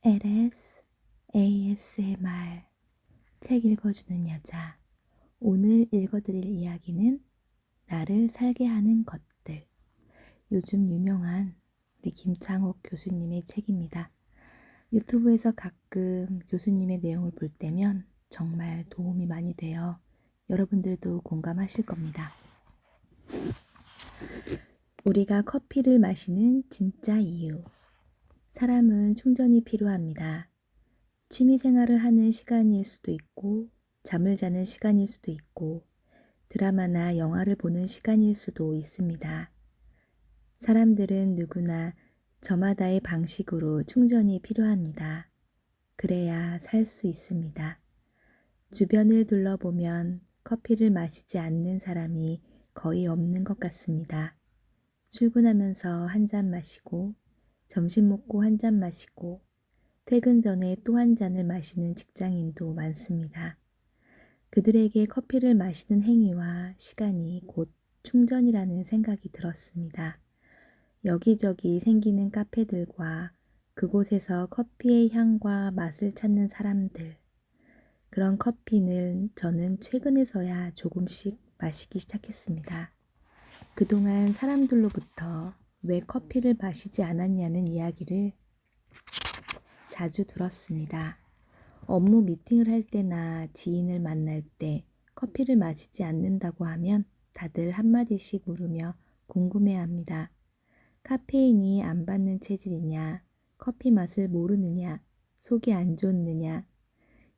LS ASMR 책 읽어주는 여자. 오늘 읽어드릴 이야기는 나를 살게 하는 것들. 요즘 유명한 우리 김창옥 교수님의 책입니다. 유튜브에서 가끔 교수님의 내용을 볼 때면 정말 도움이 많이 돼요. 여러분들도 공감하실 겁니다. 우리가 커피를 마시는 진짜 이유. 사람은 충전이 필요합니다. 취미생활을 하는 시간일 수도 있고, 잠을 자는 시간일 수도 있고, 드라마나 영화를 보는 시간일 수도 있습니다. 사람들은 누구나 저마다의 방식으로 충전이 필요합니다. 그래야 살 수 있습니다. 주변을 둘러보면 커피를 마시지 않는 사람이 거의 없는 것 같습니다. 출근하면서 한 잔 마시고, 점심 먹고 한 잔 마시고, 퇴근 전에 또 한 잔을 마시는 직장인도 많습니다. 그들에게 커피를 마시는 행위와 시간이 곧 충전이라는 생각이 들었습니다. 여기저기 생기는 카페들과 그곳에서 커피의 향과 맛을 찾는 사람들. 그런 커피는 저는 최근에서야 조금씩 마시기 시작했습니다. 그동안 사람들로부터 왜 커피를 마시지 않았냐는 이야기를 자주 들었습니다. 업무 미팅을 할 때나 지인을 만날 때 커피를 마시지 않는다고 하면 다들 한마디씩 물으며 궁금해합니다. 카페인이 안 받는 체질이냐, 커피 맛을 모르느냐, 속이 안 좋느냐.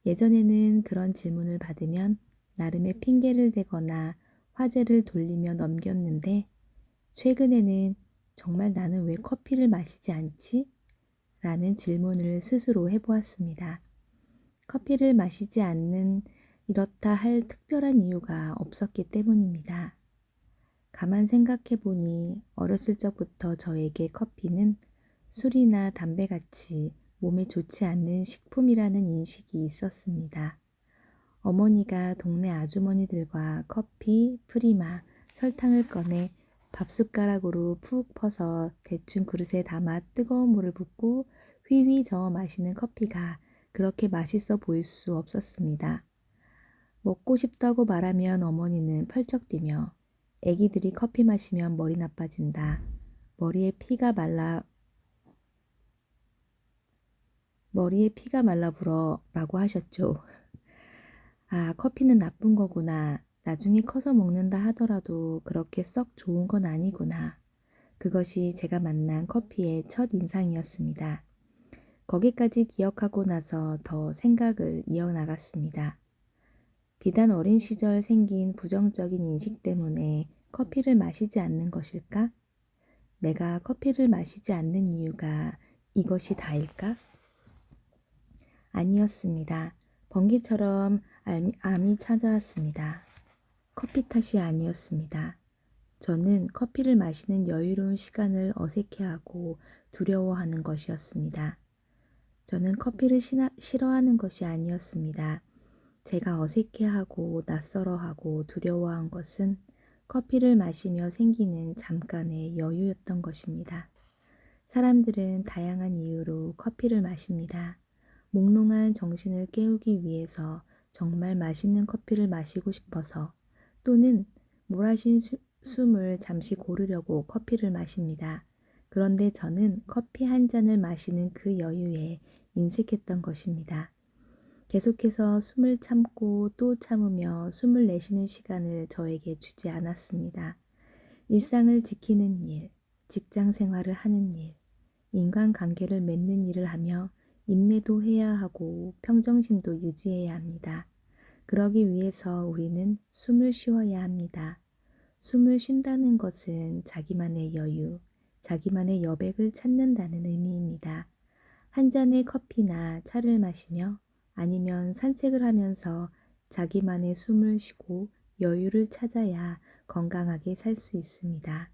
예전에는 그런 질문을 받으면 나름의 핑계를 대거나 화제를 돌리며 넘겼는데 최근에는 정말 나는 왜 커피를 마시지 않지? 라는 질문을 스스로 해보았습니다. 커피를 마시지 않는 이렇다 할 특별한 이유가 없었기 때문입니다. 가만 생각해보니 어렸을 적부터 저에게 커피는 술이나 담배같이 몸에 좋지 않는 식품이라는 인식이 있었습니다. 어머니가 동네 아주머니들과 커피, 프리마, 설탕을 꺼내 밥숟가락으로 푹 퍼서 대충 그릇에 담아 뜨거운 물을 붓고 휘휘 저어 마시는 커피가 그렇게 맛있어 보일 수 없었습니다. 먹고 싶다고 말하면 어머니는 펄쩍 뛰며 애기들이 커피 마시면 머리 나빠진다. 머리에 피가 말라 불어 라고 하셨죠. 아, 커피는 나쁜 거구나. 나중에 커서 먹는다 하더라도 그렇게 썩 좋은 건 아니구나. 그것이 제가 만난 커피의 첫 인상이었습니다. 거기까지 기억하고 나서 더 생각을 이어나갔습니다. 비단 어린 시절 생긴 부정적인 인식 때문에 커피를 마시지 않는 것일까? 내가 커피를 마시지 않는 이유가 이것이 다일까? 아니었습니다. 번개처럼 암이 찾아왔습니다. 커피 탓이 아니었습니다. 저는 커피를 마시는 여유로운 시간을 어색해하고 두려워하는 것이었습니다. 저는 커피를 싫어하는 것이 아니었습니다. 제가 어색해하고 낯설어하고 두려워한 것은 커피를 마시며 생기는 잠깐의 여유였던 것입니다. 사람들은 다양한 이유로 커피를 마십니다. 몽롱한 정신을 깨우기 위해서 정말 맛있는 커피를 마시고 싶어서 또는 몰아신 숨을 잠시 고르려고 커피를 마십니다. 그런데 저는 커피 한 잔을 마시는 그 여유에 인색했던 것입니다. 계속해서 숨을 참고 또 참으며 숨을 내쉬는 시간을 저에게 주지 않았습니다. 일상을 지키는 일, 직장 생활을 하는 일, 인간관계를 맺는 일을 하며 인내도 해야 하고 평정심도 유지해야 합니다. 그러기 위해서 우리는 숨을 쉬어야 합니다. 숨을 쉰다는 것은 자기만의 여유, 자기만의 여백을 찾는다는 의미입니다. 한 잔의 커피나 차를 마시며 아니면 산책을 하면서 자기만의 숨을 쉬고 여유를 찾아야 건강하게 살 수 있습니다.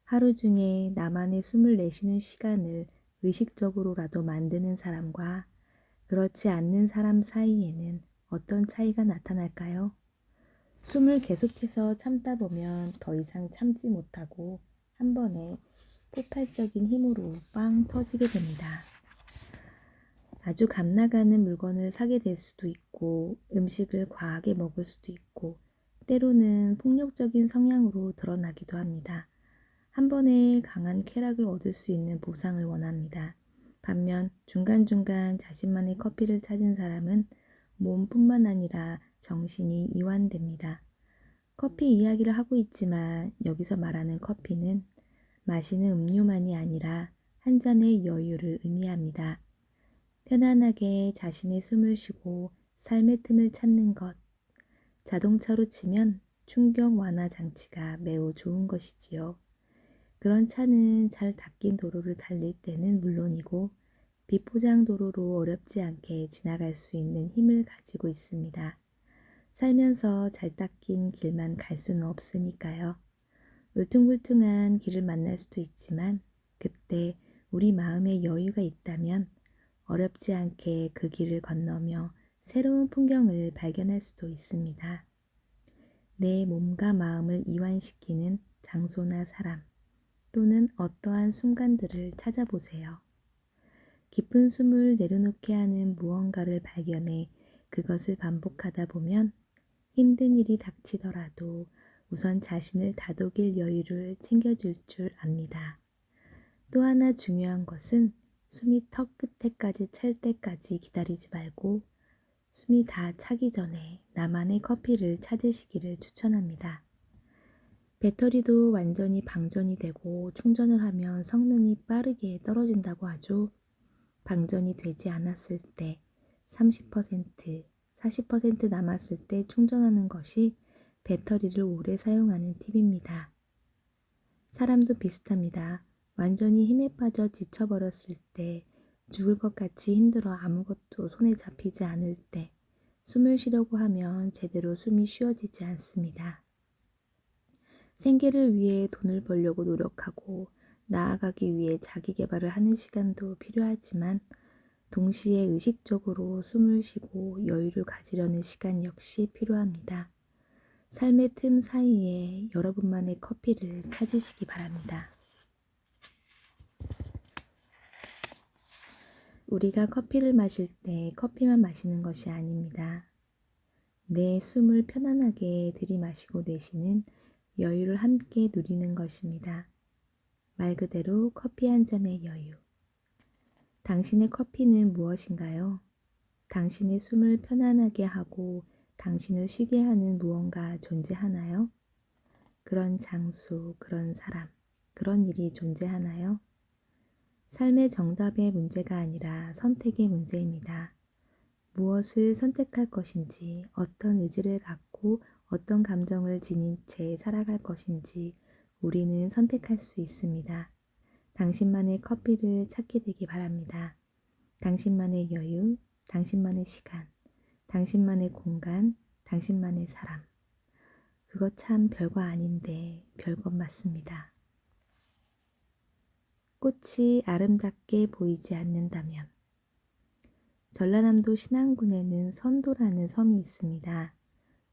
하루 중에 나만의 숨을 내쉬는 시간을 의식적으로라도 만드는 사람과 그렇지 않는 사람 사이에는 어떤 차이가 나타날까요? 숨을 계속해서 참다 보면 더 이상 참지 못하고 한 번에 폭발적인 힘으로 빵 터지게 됩니다. 아주 값 나가는 물건을 사게 될 수도 있고, 음식을 과하게 먹을 수도 있고, 때로는 폭력적인 성향으로 드러나기도 합니다. 한 번에 강한 쾌락을 얻을 수 있는 보상을 원합니다. 반면 중간중간 자신만의 커피를 찾은 사람은 몸뿐만 아니라 정신이 이완됩니다. 커피 이야기를 하고 있지만 여기서 말하는 커피는 마시는 음료만이 아니라 한 잔의 여유를 의미합니다. 편안하게 자신의 숨을 쉬고 삶의 틈을 찾는 것. 자동차로 치면 충격 완화 장치가 매우 좋은 것이지요. 그런 차는 잘 닦인 도로를 달릴 때는 물론이고 비포장 도로로 어렵지 않게 지나갈 수 있는 힘을 가지고 있습니다. 살면서 잘 닦인 길만 갈 수는 없으니까요. 울퉁불퉁한 길을 만날 수도 있지만 그때 우리 마음에 여유가 있다면 어렵지 않게 그 길을 건너며 새로운 풍경을 발견할 수도 있습니다. 내 몸과 마음을 이완시키는 장소나 사람 또는 어떠한 순간들을 찾아보세요. 깊은 숨을 내려놓게 하는 무언가를 발견해 그것을 반복하다 보면 힘든 일이 닥치더라도 우선 자신을 다독일 여유를 챙겨줄 줄 압니다. 또 하나 중요한 것은 숨이 턱 끝에까지 찰 때까지 기다리지 말고 숨이 다 차기 전에 나만의 커피를 찾으시기를 추천합니다. 배터리도 완전히 방전이 되고 충전을 하면 성능이 빠르게 떨어진다고 하죠. 방전이 되지 않았을 때 30%, 40% 남았을 때 충전하는 것이 배터리를 오래 사용하는 팁입니다. 사람도 비슷합니다. 완전히 힘에 빠져 지쳐버렸을 때, 죽을 것 같이 힘들어 아무것도 손에 잡히지 않을 때, 숨을 쉬려고 하면 제대로 숨이 쉬어지지 않습니다. 생계를 위해 돈을 벌려고 노력하고 나아가기 위해 자기 개발을 하는 시간도 필요하지만 동시에 의식적으로 숨을 쉬고 여유를 가지려는 시간 역시 필요합니다. 삶의 틈 사이에 여러분만의 커피를 찾으시기 바랍니다. 우리가 커피를 마실 때 커피만 마시는 것이 아닙니다. 내 숨을 편안하게 들이마시고 내쉬는 여유를 함께 누리는 것입니다. 말 그대로 커피 한 잔의 여유. 당신의 커피는 무엇인가요? 당신의 숨을 편안하게 하고 당신을 쉬게 하는 무언가 존재하나요? 그런 장소, 그런 사람, 그런 일이 존재하나요? 삶의 정답의 문제가 아니라 선택의 문제입니다. 무엇을 선택할 것인지, 어떤 의지를 갖고 어떤 감정을 지닌 채 살아갈 것인지 우리는 선택할 수 있습니다. 당신만의 커피를 찾게 되기 바랍니다. 당신만의 여유, 당신만의 시간, 당신만의 공간, 당신만의 사람. 그거 참 별거 아닌데 별것 맞습니다. 꽃이 아름답게 보이지 않는다면 전라남도 신안군에는 선도라는 섬이 있습니다.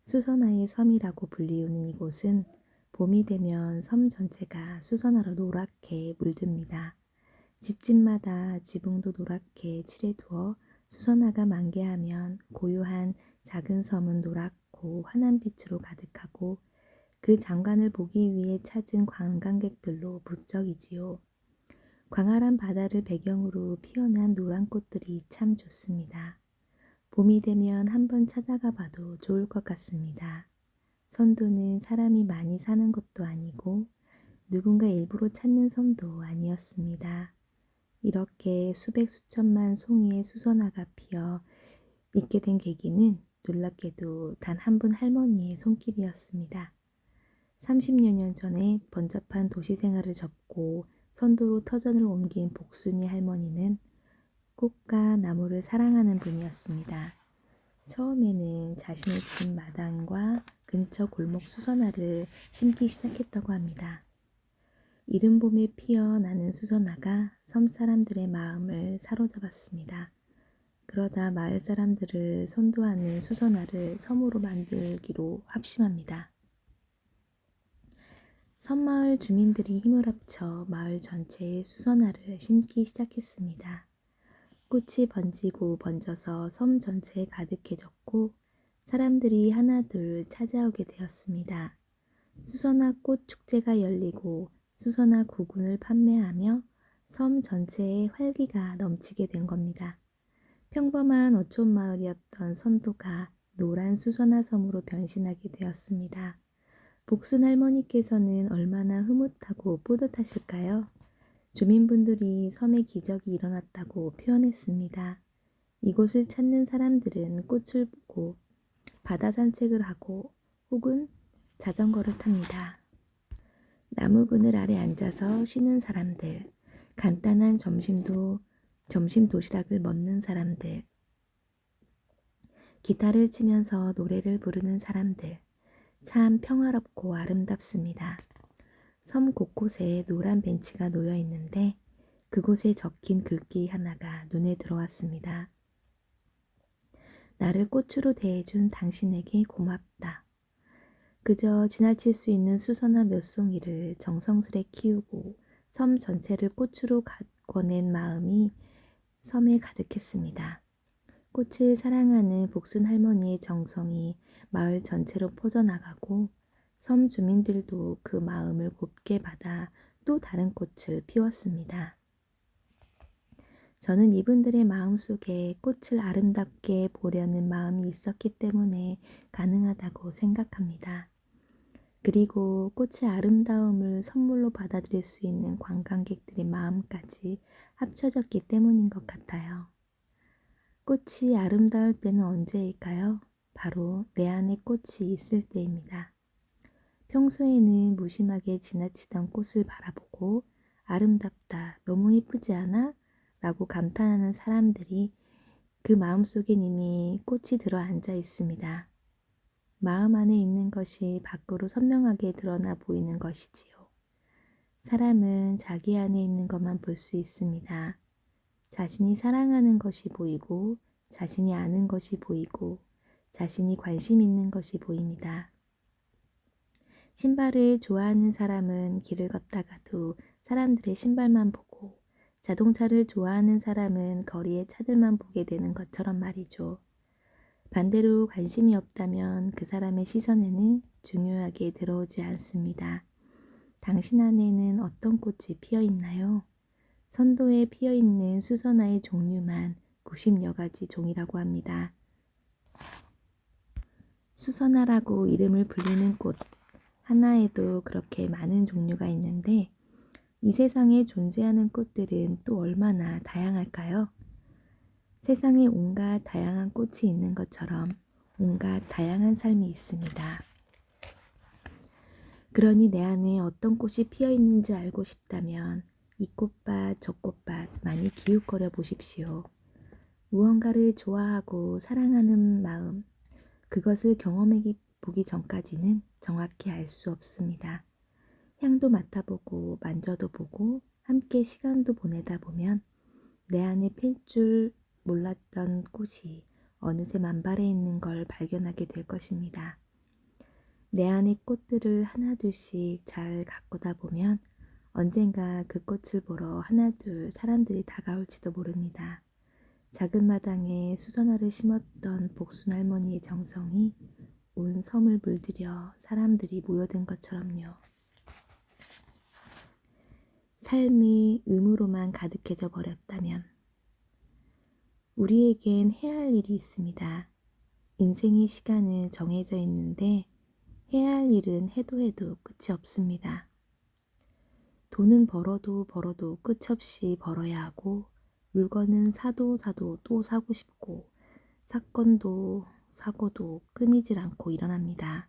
수선화의 섬이라고 불리우는 이곳은 봄이 되면 섬 전체가 수선화로 노랗게 물듭니다. 집집마다 지붕도 노랗게 칠해두어 수선화가 만개하면 고요한 작은 섬은 노랗고 환한 빛으로 가득하고 그 장관을 보기 위해 찾은 관광객들로 무척이지요. 광활한 바다를 배경으로 피어난 노란 꽃들이 참 좋습니다. 봄이 되면 한번 찾아가 봐도 좋을 것 같습니다. 선도는 사람이 많이 사는 곳도 아니고 누군가 일부러 찾는 섬도 아니었습니다. 이렇게 수백 수천만 송이의 수선화가 피어 있게 된 계기는 놀랍게도 단 한 분 할머니의 손길이었습니다. 30여 년 전에 번잡한 도시 생활을 접고 선도로 터전을 옮긴 복순이 할머니는 꽃과 나무를 사랑하는 분이었습니다. 처음에는 자신의 집 마당과 근처 골목 수선화를 심기 시작했다고 합니다. 이른 봄에 피어나는 수선화가 섬 사람들의 마음을 사로잡았습니다. 그러다 마을 사람들을 선도하는 수선화를 섬으로 만들기로 합심합니다. 섬마을 주민들이 힘을 합쳐 마을 전체에 수선화를 심기 시작했습니다. 꽃이 번지고 번져서 섬 전체에 가득해졌고 사람들이 하나둘 찾아오게 되었습니다. 수선화 꽃 축제가 열리고 수선화 구근을 판매하며 섬 전체에 활기가 넘치게 된 겁니다. 평범한 어촌 마을이었던 선도가 노란 수선화 섬으로 변신하게 되었습니다. 복순 할머니께서는 얼마나 흐뭇하고 뿌듯하실까요? 주민분들이 섬에 기적이 일어났다고 표현했습니다. 이곳을 찾는 사람들은 꽃을 보고 바다 산책을 하고 혹은 자전거를 탑니다. 나무 그늘 아래 앉아서 쉬는 사람들, 간단한 점심 도시락을 먹는 사람들, 기타를 치면서 노래를 부르는 사람들, 참 평화롭고 아름답습니다. 섬 곳곳에 노란 벤치가 놓여 있는데 그곳에 적힌 글귀 하나가 눈에 들어왔습니다. 나를 꽃으로 대해준 당신에게 고맙다. 그저 지나칠 수 있는 수선화 몇 송이를 정성스레 키우고 섬 전체를 꽃으로 가꿔낸 마음이 섬에 가득했습니다. 꽃을 사랑하는 복순 할머니의 정성이 마을 전체로 퍼져나가고 섬 주민들도 그 마음을 곱게 받아 또 다른 꽃을 피웠습니다. 저는 이분들의 마음속에 꽃을 아름답게 보려는 마음이 있었기 때문에 가능하다고 생각합니다. 그리고 꽃의 아름다움을 선물로 받아들일 수 있는 관광객들의 마음까지 합쳐졌기 때문인 것 같아요. 꽃이 아름다울 때는 언제일까요? 바로 내 안에 꽃이 있을 때입니다. 평소에는 무심하게 지나치던 꽃을 바라보고 아름답다, 너무 예쁘지 않아? 라고 감탄하는 사람들이 그 마음속엔 이미 꽃이 들어 앉아 있습니다. 마음 안에 있는 것이 밖으로 선명하게 드러나 보이는 것이지요. 사람은 자기 안에 있는 것만 볼 수 있습니다. 자신이 사랑하는 것이 보이고, 자신이 아는 것이 보이고, 자신이 관심 있는 것이 보입니다. 신발을 좋아하는 사람은 길을 걷다가도 사람들의 신발만 보고, 자동차를 좋아하는 사람은 거리의 차들만 보게 되는 것처럼 말이죠. 반대로 관심이 없다면 그 사람의 시선에는 중요하게 들어오지 않습니다. 당신 안에는 어떤 꽃이 피어 있나요? 선도에 피어 있는 수선화의 종류만 90여 가지 종이라고 합니다. 수선화라고 이름을 불리는 꽃 하나에도 그렇게 많은 종류가 있는데 이 세상에 존재하는 꽃들은 또 얼마나 다양할까요? 세상에 온갖 다양한 꽃이 있는 것처럼 온갖 다양한 삶이 있습니다. 그러니 내 안에 어떤 꽃이 피어 있는지 알고 싶다면 이 꽃밭 저 꽃밭 많이 기웃거려 보십시오. 무언가를 좋아하고 사랑하는 마음, 그것을 경험해 보기 전까지는 정확히 알 수 없습니다. 향도 맡아보고 만져도 보고 함께 시간도 보내다 보면 내 안에 필 줄 몰랐던 꽃이 어느새 만발해 있는 걸 발견하게 될 것입니다. 내 안의 꽃들을 하나둘씩 잘 가꾸다 보면 언젠가 그 꽃을 보러 하나둘 사람들이 다가올지도 모릅니다. 작은 마당에 수선화를 심었던 복순 할머니의 정성이 온 섬을 물들여 사람들이 모여든 것처럼요. 삶이 의무로만 가득해져 버렸다면 우리에겐 해야 할 일이 있습니다. 인생의 시간은 정해져 있는데 해야 할 일은 해도 해도 끝이 없습니다. 돈은 벌어도 벌어도 끝없이 벌어야 하고 물건은 사도 사도 또 사고 싶고 사건도 사고도 끊이질 않고 일어납니다.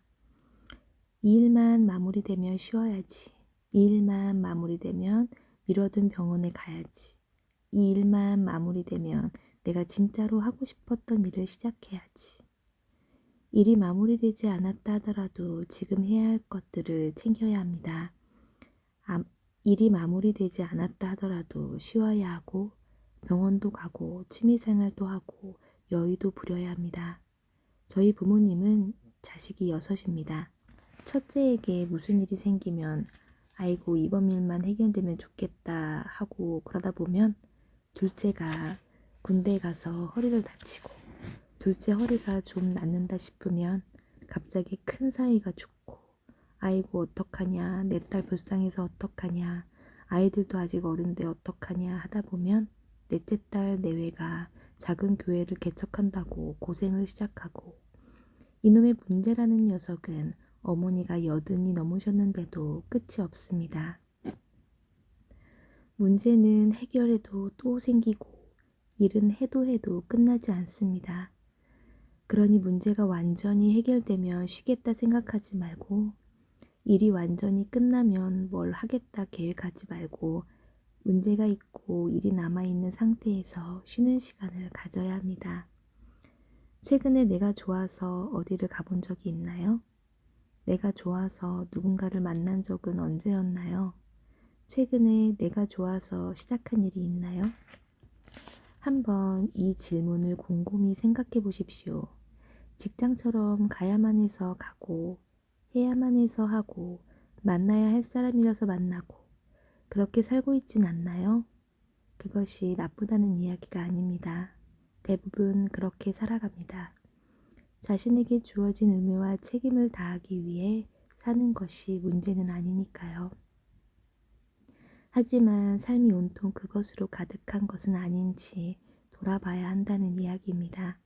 이 일만 마무리되면 쉬어야지. 이 일만 마무리되면 미뤄둔 병원에 가야지. 이 일만 마무리되면 내가 진짜로 하고 싶었던 일을 시작해야지. 일이 마무리되지 않았다 하더라도 지금 해야 할 것들을 챙겨야 합니다. 일이 마무리되지 않았다 하더라도 쉬어야 하고 병원도 가고 취미생활도 하고 여유도 부려야 합니다. 저희 부모님은 자식이 6입니다. 첫째에게 무슨 일이 생기면 아이고 이번 일만 해결되면 좋겠다 하고 그러다 보면 둘째가 군대에 가서 허리를 다치고 둘째 허리가 좀 낫는다 싶으면 갑자기 큰 사위가 죽고 아이고 어떡하냐, 내 딸 불쌍해서 어떡하냐, 아이들도 아직 어린데 어떡하냐 하다 보면 넷째 딸 내외가 작은 교회를 개척한다고 고생을 시작하고 이놈의 문제라는 녀석은 어머니가 80이 넘으셨는데도 끝이 없습니다. 문제는 해결해도 또 생기고 일은 해도 끝나지 않습니다. 그러니 문제가 완전히 해결되면 쉬겠다 생각하지 말고 일이 완전히 끝나면 뭘 하겠다 계획하지 말고 문제가 있고 일이 남아있는 상태에서 쉬는 시간을 가져야 합니다. 최근에 내가 좋아서 어디를 가본 적이 있나요? 내가 좋아서 누군가를 만난 적은 언제였나요? 최근에 내가 좋아서 시작한 일이 있나요? 한번 이 질문을 곰곰이 생각해 보십시오. 직장처럼 가야만 해서 가고 해야만 해서 하고 만나야 할 사람이라서 만나고 그렇게 살고 있진 않나요? 그것이 나쁘다는 이야기가 아닙니다. 대부분 그렇게 살아갑니다. 자신에게 주어진 의무와 책임을 다하기 위해 사는 것이 문제는 아니니까요. 하지만 삶이 온통 그것으로 가득한 것은 아닌지 돌아봐야 한다는 이야기입니다.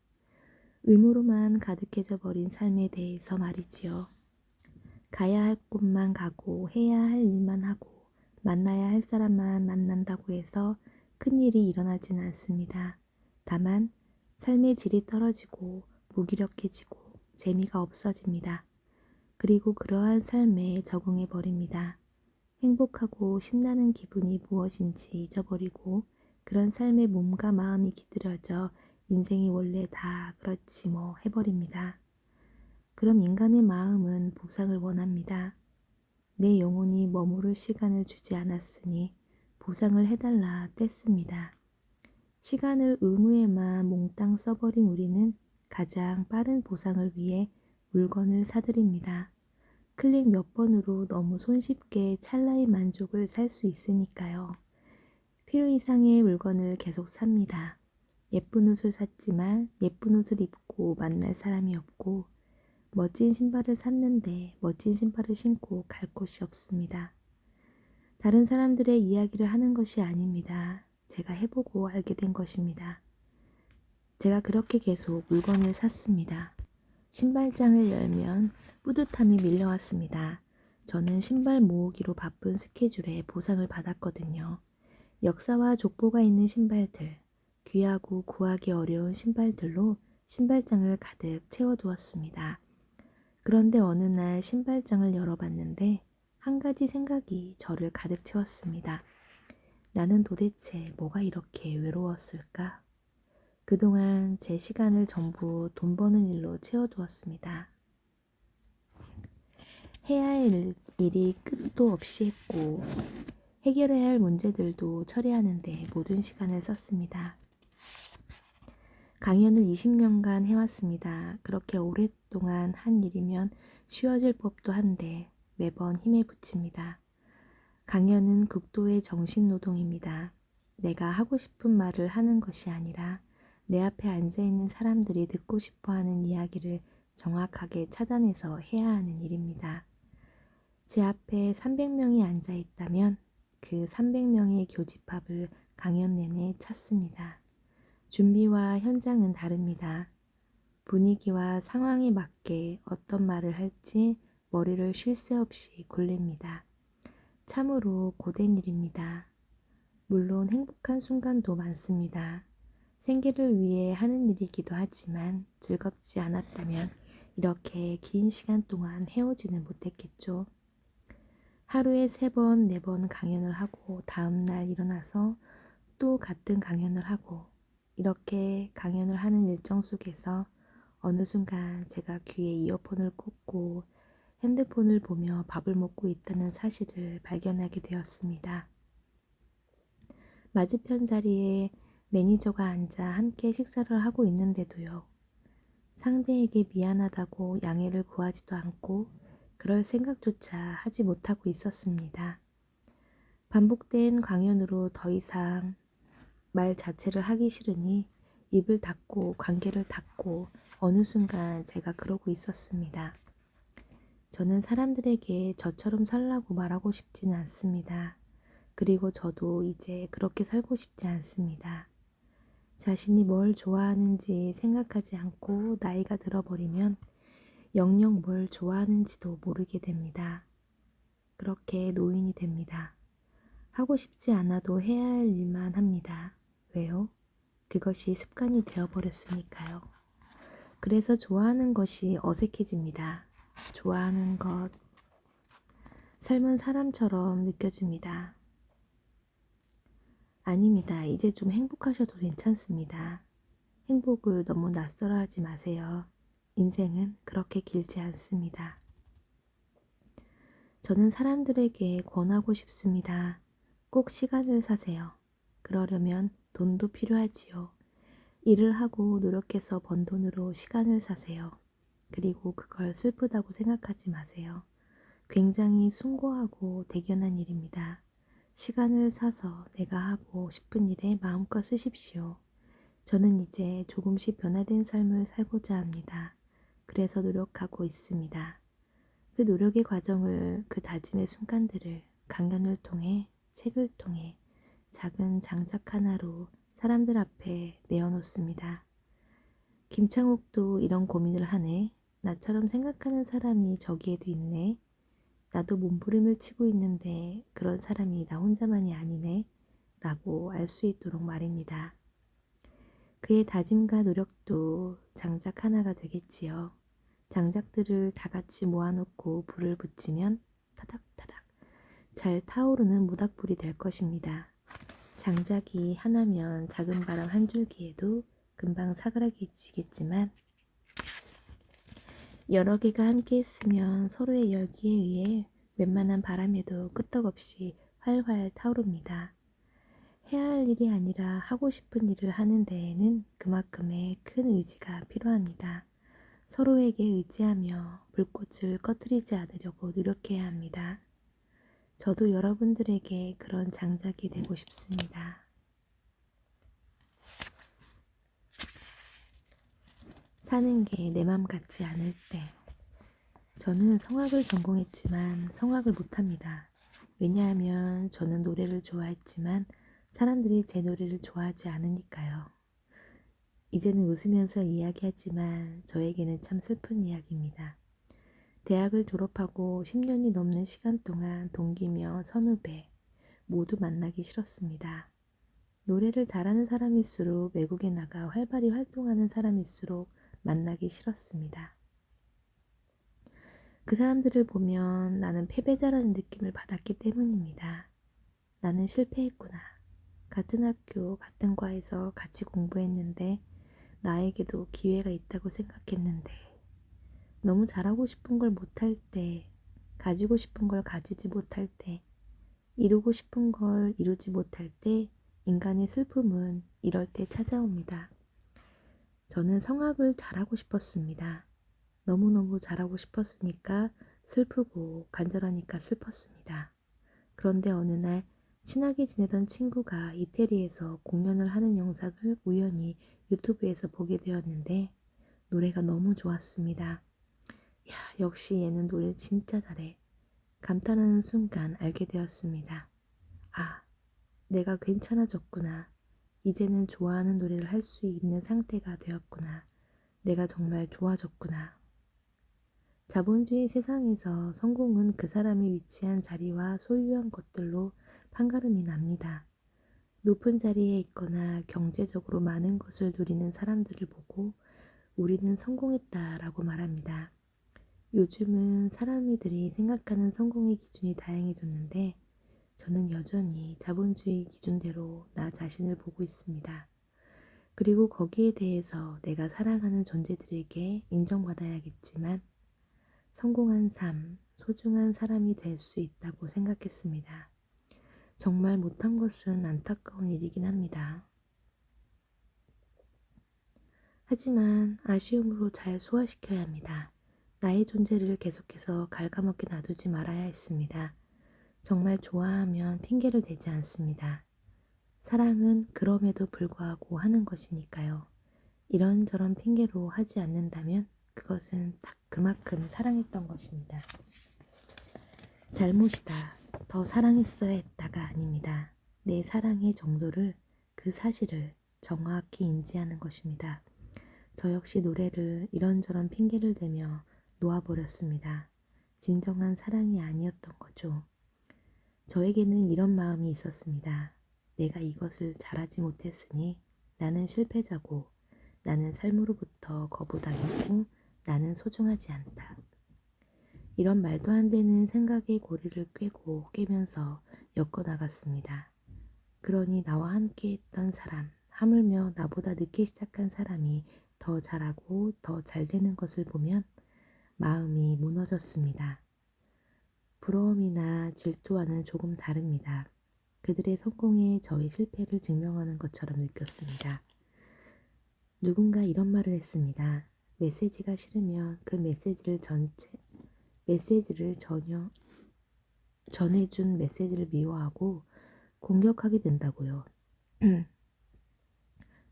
의무로만 가득해져 버린 삶에 대해서 말이지요. 가야 할 곳만 가고 해야 할 일만 하고 만나야 할 사람만 만난다고 해서 큰일이 일어나진 않습니다. 다만 삶의 질이 떨어지고 무기력해지고 재미가 없어집니다. 그리고 그러한 삶에 적응해 버립니다. 행복하고 신나는 기분이 무엇인지 잊어버리고 그런 삶에 몸과 마음이 기들여져 인생이 원래 다 그렇지 뭐 해버립니다. 그럼 인간의 마음은 보상을 원합니다. 내 영혼이 머무를 시간을 주지 않았으니 보상을 해달라 뗐습니다. 시간을 의무에만 몽땅 써버린 우리는 가장 빠른 보상을 위해 물건을 사들입니다. 클릭 몇 번으로 너무 손쉽게 찰나의 만족을 살 수 있으니까요. 필요 이상의 물건을 계속 삽니다. 예쁜 옷을 샀지만 예쁜 옷을 입고 만날 사람이 없고 멋진 신발을 샀는데 멋진 신발을 신고 갈 곳이 없습니다. 다른 사람들의 이야기를 하는 것이 아닙니다. 제가 해보고 알게 된 것입니다. 제가 그렇게 계속 물건을 샀습니다. 신발장을 열면 뿌듯함이 밀려왔습니다. 저는 신발 모으기로 바쁜 스케줄에 보상을 받았거든요. 역사와 족보가 있는 신발들, 귀하고 구하기 어려운 신발들로 신발장을 가득 채워두었습니다. 그런데 어느 날 신발장을 열어봤는데 한 가지 생각이 저를 가득 채웠습니다. 나는 도대체 뭐가 이렇게 외로웠을까? 그동안 제 시간을 전부 돈 버는 일로 채워두었습니다. 해야 할 일이 끝도 없이 했고 해결해야 할 문제들도 처리하는데 모든 시간을 썼습니다. 강연을 20년간 해왔습니다. 그렇게 오랫동안 한 일이면 쉬워질 법도 한데 매번 힘에 부칩니다. 강연은 극도의 정신노동입니다. 내가 하고 싶은 말을 하는 것이 아니라 내 앞에 앉아있는 사람들이 듣고 싶어하는 이야기를 정확하게 찾아내서 해야 하는 일입니다. 제 앞에 300명이 앉아있다면 그 300명의 교집합을 강연 내내 찾습니다. 준비와 현장은 다릅니다. 분위기와 상황에 맞게 어떤 말을 할지 머리를 쉴 새 없이 굴립니다. 참으로 고된 일입니다. 물론 행복한 순간도 많습니다. 생계를 위해 하는 일이기도 하지만 즐겁지 않았다면 이렇게 긴 시간 동안 해오지는 못했겠죠. 하루에 3번, 4번 강연을 하고 다음날 일어나서 또 같은 강연을 하고 이렇게 강연을 하는 일정 속에서 어느 순간 제가 귀에 이어폰을 꽂고 핸드폰을 보며 밥을 먹고 있다는 사실을 발견하게 되었습니다. 맞은편 자리에 매니저가 앉아 함께 식사를 하고 있는데도요. 상대에게 미안하다고 양해를 구하지도 않고 그럴 생각조차 하지 못하고 있었습니다. 반복된 강연으로 더 이상 말 자체를 하기 싫으니 입을 닫고 관계를 닫고 어느 순간 제가 그러고 있었습니다. 저는 사람들에게 저처럼 살라고 말하고 싶지는 않습니다. 그리고 저도 이제 그렇게 살고 싶지 않습니다. 자신이 뭘 좋아하는지 생각하지 않고 나이가 들어버리면 영영 뭘 좋아하는지도 모르게 됩니다. 그렇게 노인이 됩니다. 하고 싶지 않아도 해야 할 일만 합니다. 왜요? 그것이 습관이 되어버렸으니까요. 그래서 좋아하는 것이 어색해집니다. 좋아하는 것, 삶은 사람처럼 느껴집니다. 아닙니다. 이제 좀 행복하셔도 괜찮습니다. 행복을 너무 낯설어 하지 마세요. 인생은 그렇게 길지 않습니다. 저는 사람들에게 권하고 싶습니다. 꼭 시간을 사세요. 그러려면 돈도 필요하지요. 일을 하고 노력해서 번 돈으로 시간을 사세요. 그리고 그걸 슬프다고 생각하지 마세요. 굉장히 숭고하고 대견한 일입니다. 시간을 사서 내가 하고 싶은 일에 마음껏 쓰십시오. 저는 이제 조금씩 변화된 삶을 살고자 합니다. 그래서 노력하고 있습니다. 그 노력의 과정을, 그 다짐의 순간들을 강연을 통해, 책을 통해 작은 장작 하나로 사람들 앞에 내어놓습니다. 김창욱도 이런 고민을 하네. 나처럼 생각하는 사람이 저기에도 있네. 나도 몸부림을 치고 있는데 그런 사람이 나 혼자만이 아니네. 라고 알 수 있도록 말입니다. 그의 다짐과 노력도 장작 하나가 되겠지요. 장작들을 다 같이 모아놓고 불을 붙이면 타닥타닥 잘 타오르는 모닥불이 될 것입니다. 장작이 하나면 작은 바람 한 줄기에도 금방 사그라지겠지만 여러 개가 함께 했으면 서로의 열기에 의해 웬만한 바람에도 끄떡없이 활활 타오릅니다. 해야 할 일이 아니라 하고 싶은 일을 하는 데에는 그만큼의 큰 의지가 필요합니다. 서로에게 의지하며 불꽃을 꺼뜨리지 않으려고 노력해야 합니다. 저도 여러분들에게 그런 장작이 되고 싶습니다. 사는 게 내 맘 같지 않을 때. 저는 성악을 전공했지만 성악을 못합니다. 왜냐하면 저는 노래를 좋아했지만 사람들이 제 노래를 좋아하지 않으니까요. 이제는 웃으면서 이야기하지만 저에게는 참 슬픈 이야기입니다. 대학을 졸업하고 10년이 넘는 시간 동안 동기며 선후배 모두 만나기 싫었습니다. 노래를 잘하는 사람일수록 외국에 나가 활발히 활동하는 사람일수록 만나기 싫었습니다. 그 사람들을 보면 나는 패배자라는 느낌을 받았기 때문입니다. 나는 실패했구나. 같은 학교, 같은 과에서 같이 공부했는데 나에게도 기회가 있다고 생각했는데 너무 잘하고 싶은 걸 못할 때, 가지고 싶은 걸 가지지 못할 때, 이루고 싶은 걸 이루지 못할 때 인간의 슬픔은 이럴 때 찾아옵니다. 저는 성악을 잘하고 싶었습니다. 너무너무 잘하고 싶었으니까 슬프고 간절하니까 슬펐습니다. 그런데 어느 날 친하게 지내던 친구가 이태리에서 공연을 하는 영상을 우연히 유튜브에서 보게 되었는데 노래가 너무 좋았습니다. 야, 역시 얘는 노래를 진짜 잘해. 감탄하는 순간 알게 되었습니다. 아, 내가 괜찮아졌구나. 이제는 좋아하는 노래를 할 수 있는 상태가 되었구나. 내가 정말 좋아졌구나. 자본주의 세상에서 성공은 그 사람이 위치한 자리와 소유한 것들로 판가름이 납니다. 높은 자리에 있거나 경제적으로 많은 것을 누리는 사람들을 보고 우리는 성공했다라고 말합니다. 요즘은 사람들이 생각하는 성공의 기준이 다양해졌는데 저는 여전히 자본주의 기준대로 나 자신을 보고 있습니다. 그리고 거기에 대해서 내가 사랑하는 존재들에게 인정받아야겠지만 성공한 삶, 소중한 사람이 될 수 있다고 생각했습니다. 정말 못한 것은 안타까운 일이긴 합니다. 하지만 아쉬움으로 잘 소화시켜야 합니다. 나의 존재를 계속해서 갉아먹게 놔두지 말아야 했습니다. 정말 좋아하면 핑계를 대지 않습니다. 사랑은 그럼에도 불구하고 하는 것이니까요. 이런저런 핑계로 하지 않는다면 그것은 딱 그만큼 사랑했던 것입니다. 잘못이다. 더 사랑했어야 했다가 아닙니다. 내 사랑의 정도를, 그 사실을 정확히 인지하는 것입니다. 저 역시 노래를 이런저런 핑계를 대며 놓아버렸습니다. 진정한 사랑이 아니었던 거죠. 저에게는 이런 마음이 있었습니다. 내가 이것을 잘하지 못했으니 나는 실패자고, 나는 삶으로부터 거부당했고, 나는 소중하지 않다. 이런 말도 안 되는 생각의 고리를 깨면서 엮어나갔습니다. 그러니 나와 함께 했던 사람, 하물며 나보다 늦게 시작한 사람이 더 잘하고 더 잘 되는 것을 보면 마음이 무너졌습니다. 부러움이나 질투와는 조금 다릅니다. 그들의 성공에 저의 실패를 증명하는 것처럼 느꼈습니다. 누군가 이런 말을 했습니다. 메시지가 싫으면 그 메시지를 전해준 메시지를 미워하고 공격하게 된다고요.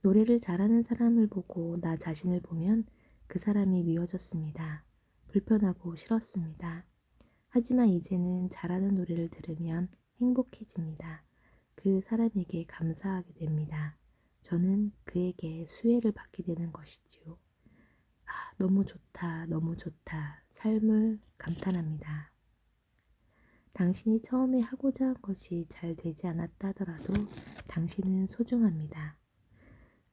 노래를 잘하는 사람을 보고 나 자신을 보면 그 사람이 미워졌습니다. 불편하고 싫었습니다. 하지만 이제는 잘하는 노래를 들으면 행복해집니다. 그 사람에게 감사하게 됩니다. 저는 그에게 수혜를 받게 되는 것이지요. 너무 좋다, 너무 좋다. 삶을 감탄합니다. 당신이 처음에 하고자 한 것이 잘 되지 않았다 하더라도 당신은 소중합니다.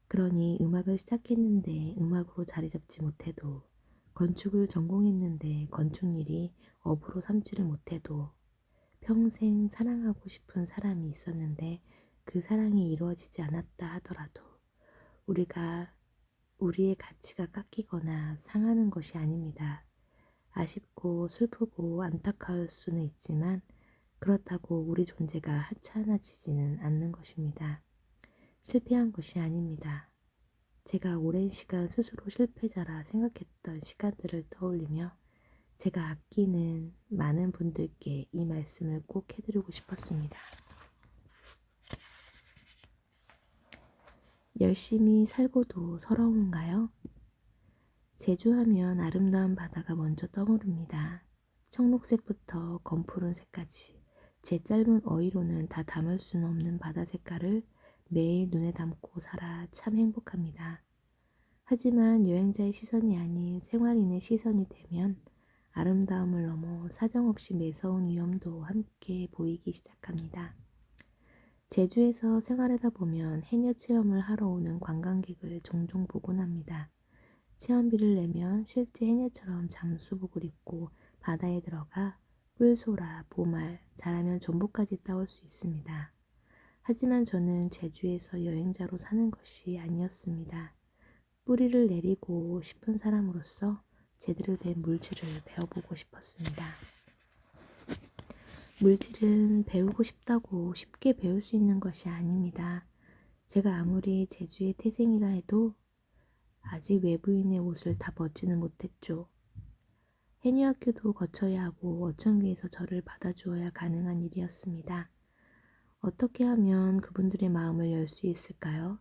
그러니 음악을 시작했는데 음악으로 자리 잡지 못해도, 건축을 전공했는데 건축일이 업으로 삼지를 못해도, 평생 사랑하고 싶은 사람이 있었는데 그 사랑이 이루어지지 않았다 하더라도 우리의 가치가 깎이거나 상하는 것이 아닙니다. 아쉽고 슬프고 안타까울 수는 있지만 그렇다고 우리 존재가 하찮아지지는 않는 것입니다. 실패한 것이 아닙니다. 제가 오랜 시간 스스로 실패자라 생각했던 시간들을 떠올리며 제가 아끼는 많은 분들께 이 말씀을 꼭 해드리고 싶었습니다. 열심히 살고도 서러운가요? 제주하면 아름다운 바다가 먼저 떠오릅니다. 청록색부터 검푸른색까지 제 짧은 어휘로는 다 담을 수는 없는 바다 색깔을 매일 눈에 담고 살아 참 행복합니다. 하지만 여행자의 시선이 아닌 생활인의 시선이 되면 아름다움을 넘어 사정없이 매서운 위험도 함께 보이기 시작합니다. 제주에서 생활하다 보면 해녀 체험을 하러 오는 관광객을 종종 보곤 합니다. 체험비를 내면 실제 해녀처럼 잠수복을 입고 바다에 들어가 뿔소라, 보말, 잘하면 전복까지 따올 수 있습니다. 하지만 저는 제주에서 여행자로 사는 것이 아니었습니다. 뿌리를 내리고 싶은 사람으로서 제대로 된 물질을 배워보고 싶었습니다. 물질은 배우고 싶다고 쉽게 배울 수 있는 것이 아닙니다. 제가 아무리 제주의 태생이라 해도 아직 외부인의 옷을 다 벗지는 못했죠. 해녀학교도 거쳐야 하고 어촌계에서 저를 받아주어야 가능한 일이었습니다. 어떻게 하면 그분들의 마음을 열 수 있을까요?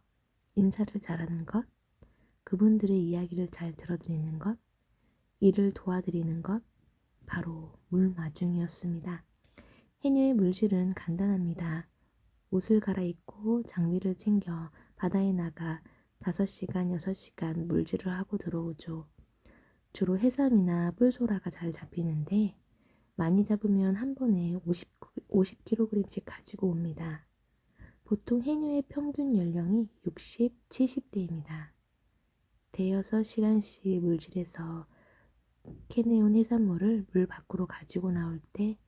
인사를 잘하는 것, 그분들의 이야기를 잘 들어드리는 것, 일을 도와드리는 것, 바로 물마중이었습니다. 해녀의 물질은 간단합니다. 옷을 갈아입고 장비를 챙겨 바다에 나가 5시간, 6시간 물질을 하고 들어오죠. 주로 해삼이나 뿔소라가 잘 잡히는데 많이 잡으면 한 번에 50kg씩 가지고 옵니다. 보통 해녀의 평균 연령이 60, 70대입니다. 대여섯 시간씩 물질해서 캐내온 해산물을 물 밖으로 가지고 나올 때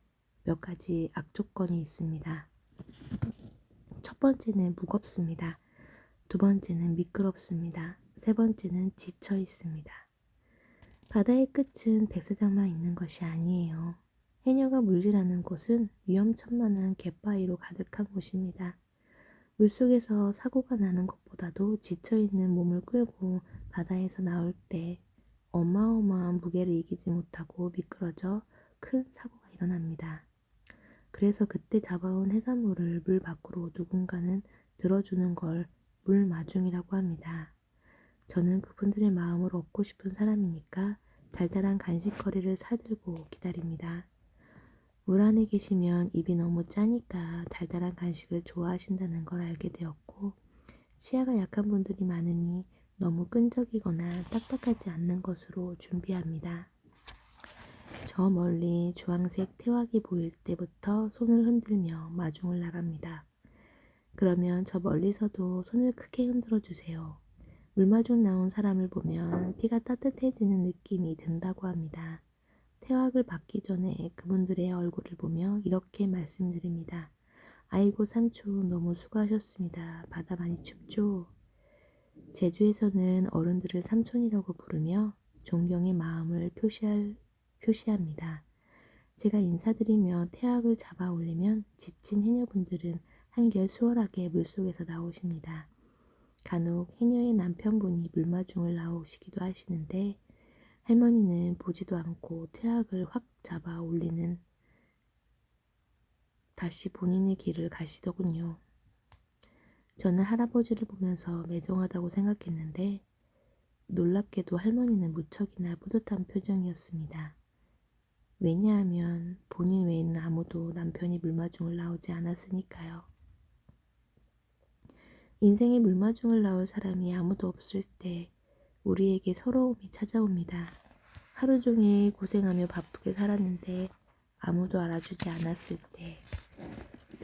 몇 가지 악조건이 있습니다. 첫 번째는 무겁습니다. 두 번째는 미끄럽습니다. 세 번째는 지쳐 있습니다. 바다의 끝은 백사장만 있는 것이 아니에요. 해녀가 물질하는 곳은 위험천만한 갯바위로 가득한 곳입니다. 물속에서 사고가 나는 것보다도 지쳐있는 몸을 끌고 바다에서 나올 때 어마어마한 무게를 이기지 못하고 미끄러져 큰 사고가 일어납니다. 그래서 그때 잡아온 해산물을 물 밖으로 누군가는 들어주는 걸 물마중이라고 합니다. 저는 그분들의 마음을 얻고 싶은 사람이니까 달달한 간식거리를 사들고 기다립니다. 물 안에 계시면 입이 너무 짜니까 달달한 간식을 좋아하신다는 걸 알게 되었고, 치아가 약한 분들이 많으니 너무 끈적이거나 딱딱하지 않는 것으로 준비합니다. 저 멀리 주황색 태왁이 보일 때부터 손을 흔들며 마중을 나갑니다. 그러면 저 멀리서도 손을 크게 흔들어 주세요. 물마중 나온 사람을 보면 피가 따뜻해지는 느낌이 든다고 합니다. 태왁을 받기 전에 그분들의 얼굴을 보며 이렇게 말씀드립니다. 아이고 삼촌 너무 수고하셨습니다. 바다 많이 춥죠? 제주에서는 어른들을 삼촌이라고 부르며 존경의 마음을 표시합니다. 제가 인사드리며 태왁을 잡아 올리면 지친 해녀분들은 한결 수월하게 물속에서 나오십니다. 간혹 해녀의 남편분이 물마중을 나오시기도 하시는데 할머니는 보지도 않고 태왁을 확 잡아 올리는 다시 본인의 길을 가시더군요. 저는 할아버지를 보면서 매정하다고 생각했는데 놀랍게도 할머니는 무척이나 뿌듯한 표정이었습니다. 왜냐하면 본인 외에는 아무도 남편이 물마중을 나오지 않았으니까요. 인생에 물마중을 나올 사람이 아무도 없을 때 우리에게 서러움이 찾아옵니다. 하루 종일 고생하며 바쁘게 살았는데 아무도 알아주지 않았을 때,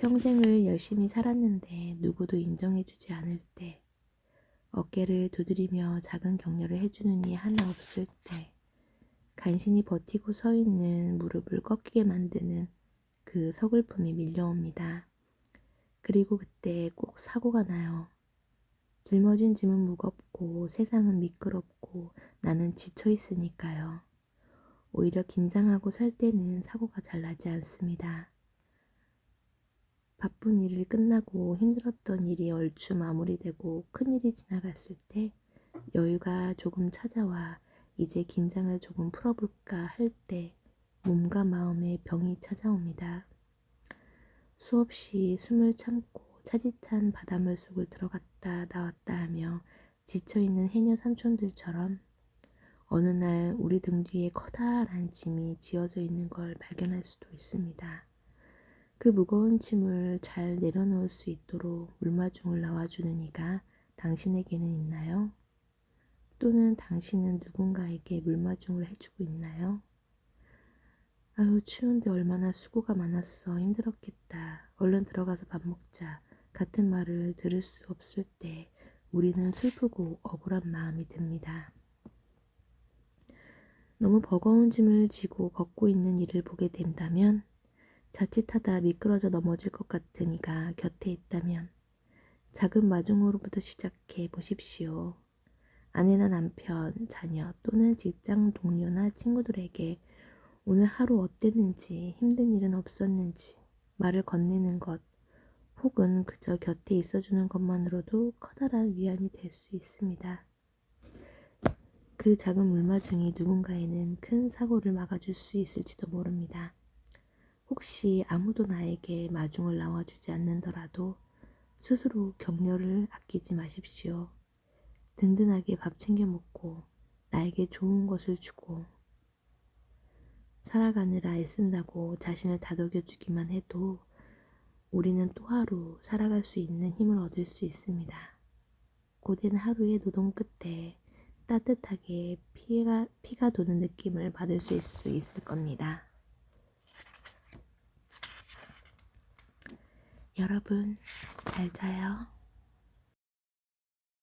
평생을 열심히 살았는데 누구도 인정해주지 않을 때, 어깨를 두드리며 작은 격려를 해주는 이 하나 없을 때, 간신히 버티고 서 있는 무릎을 꺾이게 만드는 그 서글픔이 밀려옵니다. 그리고 그때 꼭 사고가 나요. 짊어진 짐은 무겁고 세상은 미끄럽고 나는 지쳐 있으니까요. 오히려 긴장하고 살 때는 사고가 잘 나지 않습니다. 바쁜 일을 끝나고 힘들었던 일이 얼추 마무리되고 큰일이 지나갔을 때 여유가 조금 찾아와 이제 긴장을 조금 풀어볼까 할 때 몸과 마음에 병이 찾아옵니다. 수없이 숨을 참고 차디찬 바닷물 속을 들어갔다 나왔다 하며 지쳐있는 해녀 삼촌들처럼 어느 날 우리 등 뒤에 커다란 짐이 지어져 있는 걸 발견할 수도 있습니다. 그 무거운 짐을 잘 내려놓을 수 있도록 물마중을 나와주는 이가 당신에게는 있나요? 또는 당신은 누군가에게 물마중을 해주고 있나요? 아유 추운데 얼마나 수고가 많았어. 힘들었겠다. 얼른 들어가서 밥 먹자. 같은 말을 들을 수 없을 때 우리는 슬프고 억울한 마음이 듭니다. 너무 버거운 짐을 지고 걷고 있는 이를 보게 된다면, 자칫하다 미끄러져 넘어질 것 같은 이가 곁에 있다면 작은 마중으로부터 시작해 보십시오. 아내나 남편, 자녀 또는 직장 동료나 친구들에게 오늘 하루 어땠는지, 힘든 일은 없었는지 말을 건네는 것, 혹은 그저 곁에 있어주는 것만으로도 커다란 위안이 될 수 있습니다. 그 작은 물마중이 누군가에는 큰 사고를 막아줄 수 있을지도 모릅니다. 혹시 아무도 나에게 마중을 나와주지 않는더라도 스스로 격려를 아끼지 마십시오. 든든하게 밥 챙겨 먹고 나에게 좋은 것을 주고 살아가느라 애쓴다고 자신을 다독여주기만 해도 우리는 또 하루 살아갈 수 있는 힘을 얻을 수 있습니다. 고된 하루의 노동 끝에 따뜻하게 피가 도는 느낌을 받을 수 있을 겁니다. 여러분, 잘 자요.